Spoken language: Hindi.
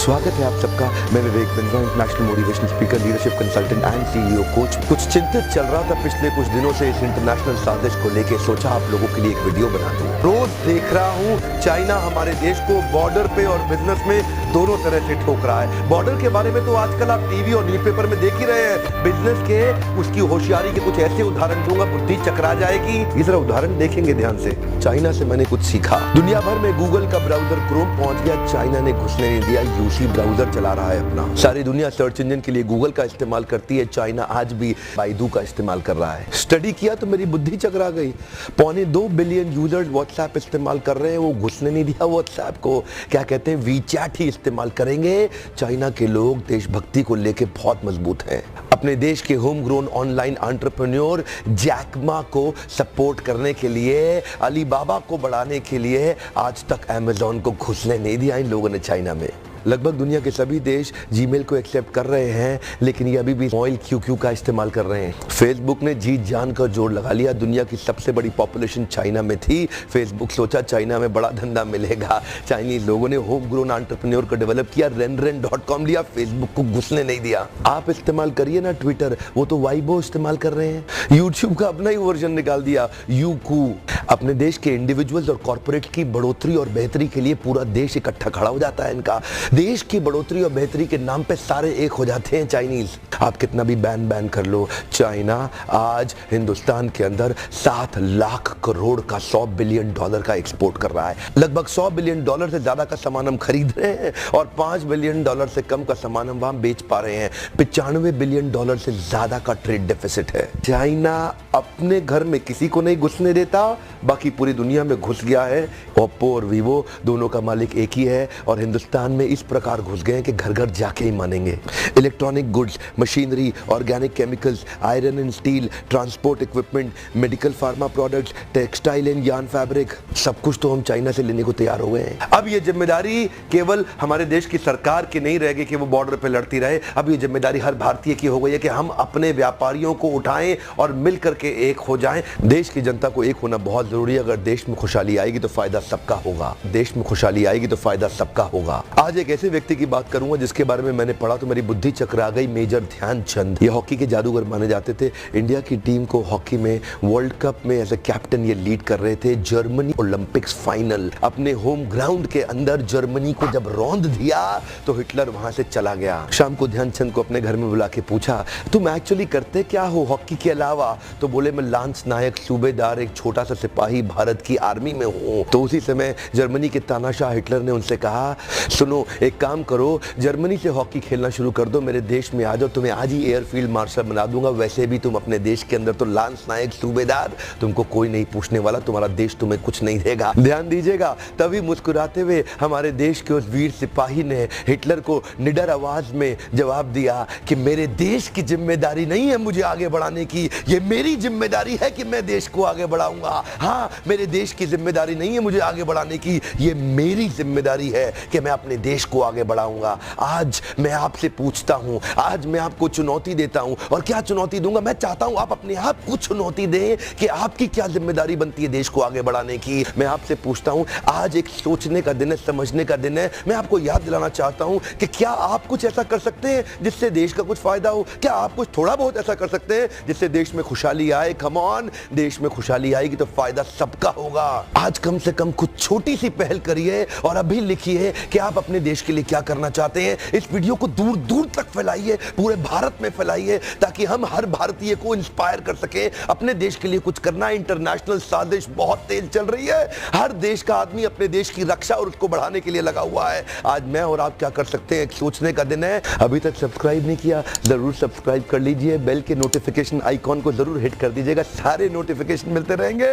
स्वागत है आप सबका। मैं Vivek Bindra, international motivational speaker, leadership consultant and CEO coach. कुछ चिंतित चल रहा था पिछले कुछ दिनों से इस इंटरनेशनल साजिश को लेके, सोचा आप लोगों के लिए एक वीडियो बना दूं। रोज देख रहा हूं चाइना हमारे देश को बॉर्डर पे और बिजनेस में दोनों तरह से ठोक रहा है। बॉर्डर के बारे में तो आजकल आप टीवी और न्यूज़पेपर में देख ही रहे हैं। बिजनेस के उसकी होशियारी के कुछ ऐसे उदाहरण दूंगा, बुद्धि चकरा जाएगी। ये जरा उदाहरण देखेंगे ध्यान से। चाइना से मैंने कुछ सीखा। दुनिया भर में गूगल का ब्राउजर क्रोम पहुंच गया, चाइना ने घुसने नहीं दिया। यूसी ब्राउजर चला रहा है अपना। सारी दुनिया सर्च इंजन के लिए गूगल का इस्तेमाल करती है, चाइना आज भी बाइडू का इस्तेमाल कर रहा है। स्टडी किया तो मेरी बुद्धि चकरा गई। 2.25 बिलियन यूजर्स व्हाट्सएप इस्तेमाल कर रहे हैं, वो घुसने नहीं दिया व्हाट्सएप को। क्या कहते हैं, वीचैट ही इस्तेमाल करेंगे। चाइना के लोग देशभक्ति को लेके बहुत मजबूत हैं। अपने देश के home grown online entrepreneur Jack Ma को सपोर्ट करने के लिए, अलीबाबा को बढ़ाने के लिए आज तक अमेज़न को घुसने नहीं दिया इन लोगों ने चाइना में। लगभग दुनिया के सभी देश जीमेल को एक्सेप्ट कर रहे हैं, लेकिन ये अभी भी ऑयल क्यूक्यू का इस्तेमाल कर रहे हैं। फेसबुक ने जीत जान कर जोर लगा लिया। दुनिया की सबसे बड़ी पॉपुलेशन चाइना में थी। फेसबुक सोचा चाइना में बड़ा धंधा मिलेगा। चाइनीज लोगों ने होम ग्रोन एंटरप्रेन्योर को डेवलप किया, renren.com लिया, फेसबुक को घुसने नहीं दिया। आप इस्तेमाल करिए ना ट्विटर, वो तो वाइबो इस्तेमाल कर रहे हैं। यूट्यूब का अपना ही वर्जन निकाल दिया, यूकू। अपने देश के इंडिविजुअल्स और कॉर्पोरेट की बढ़ोतरी और बेहतरी के लिए पूरा देश इकट्ठा खड़ा हो जाता है इनका। देश की बढ़ोतरी और बेहतरी के नाम पे सारे एक हो जाते हैं चाइनीज। आप कितना भी बैन कर लो, चाइना आज हिंदुस्तान के अंदर 7 लाख करोड़ का $100 बिलियन का एक्सपोर्ट कर रहा है। लगभग $100 बिलियन से ज्यादा का सामान हम खरीद रहे हैं और $5 बिलियन से कम का सामान हम वहां बेच पा रहे हैं। $95 बिलियन से ज्यादा का ट्रेड डेफिसिट है। चाइना अपने घर में किसी को नहीं घुसने देता, बाकी पूरी दुनिया में घुस गया है। ओप्पो और वीवो दोनों का मालिक एक ही है और हिंदुस्तान में इस प्रकार घुस गए हैं कि घर घर जाके ही मानेंगे। Electronic goods, machinery, organic chemicals, iron and steel, transport equipment, medical pharma products, textile and yarn fabric, सब कुछ तो हम चाइना से लेने को तैयार हो गए हैं। अब ये जिम्मेदारी केवल हमारे देश की सरकार की नहीं रहेगी कि वो बॉर्डर पे लड़ती रहे। अब ये जिम्मेदारी हर भारतीय की हो गई है कि हम अपने व्यापारियों को उठाएं और मिल करके एक हो जाएं। देश की जनता को एक होना बहुत जरूरी है। अगर देश में खुशहाली आएगी तो फायदा सबका होगा। देश में खुशहाली आएगी तो फायदा सबका होगा। आज एक ऐसे व्यक्ति की बात करूंगा जिसके बारे में मैंने पढ़ा तो मेरी बुद्धि चकरा गई। मेजर ध्यानचंद, ये हॉकी के जादूगर माने जाते थे। इंडिया की टीम को हॉकी में वर्ल्ड कप में एज ए कैप्टन ये लीड कर रहे थे। जर्मनी ओलंपिक्स फाइनल अपने होम ग्राउंड के अंदर जर्मनी को जब रौंद दिया तो हिटलर वहां से चला गया। शाम को ध्यानचंद को अपने घर में बुला के पूछा, तुम एक्चुअली करते क्या हो हॉकी के अलावा? तो बोले, मैं लांस नायक, सूबेदार, एक छोटा सा सिपाही भारत की आर्मी में हूं। तो उसी समय जर्मनी के तानाशाह हिटलर ने उनसे कहा, सुनो एक काम करो, जर्मनी से हॉकी खेलना शुरू कर दो, मेरे देश में आ जाओ, तुम्हें आज ही एयरफील्ड मार्शल बना दूंगा। वैसे भी तुम अपने देश के अंदर तो लांस नायक, सूबेदार, तुमको कोई नहीं पूछने वाला, तुम्हारा देश तुम्हें कुछ नहीं देगा। ध्यान दीजिएगा। तभी मुस्कुराते हुए हमारे देश के उस वीर सिपाही ने हिटलर को निडर आवाज में जवाब दिया कि मेरे देश की जिम्मेदारी नहीं है मुझे आगे बढ़ाने की, ये मेरी जिम्मेदारी है कि मैं देश को आगे बढ़ाऊंगा। हाँ, मेरे देश की जिम्मेदारी नहीं है मुझे आगे बढ़ाने की, ये मेरी जिम्मेदारी है कि मैं अपने देश को आगे बढ़ाऊंगा। आज मैं आपसे पूछता हूं, आज मैं आपको चुनौती देता हूं। और क्या चुनौती दूंगा? मैं चाहता हूं आप अपने आप को चुनौती दें कि आपकी क्या जिम्मेदारी बनती है देश को आगे बढ़ाने की। मैं आपसे पूछता हूं, आज एक सोचने का दिन है, समझने का दिन है। मैं आपको याद दिलाना चाहता हूं कि क्या आप कुछ ऐसा कर सकते हैं जिससे देश का कुछ फायदा हो? क्या आप कुछ थोड़ा बहुत ऐसा कर सकते हैं जिससे देश में खुशहाली आए? कम ऑन, देश में खुशहाली आएगी तो फायदा सबका होगा। आज कम से कम कुछ छोटी सी पहल करिए और अभी लिखिए कि आप अपने देश के लिए क्या करना चाहते हैं। इस वीडियो को दूर दूर तक फैलाइए, पूरे भारत में फैलाइए, ताकि हम हर भारतीय को इंस्पायर कर सके अपने देश के लिए कुछ करना। इंटरनेशनल साजिश बहुत तेज चल रही है। हर देश का आदमी अपने देश की रक्षा और उसको बढ़ाने के लिए लगा हुआ है। आज मैं और आप क्या कर सकते हैं, एक सोचने का दिन है। अभी तक सब्सक्राइब नहीं किया, जरूर सब्सक्राइब कर लीजिए। बेल के नोटिफिकेशन आइकॉन को जरूर हिट कर दीजिएगा, सारे नोटिफिकेशन मिलते रहेंगे।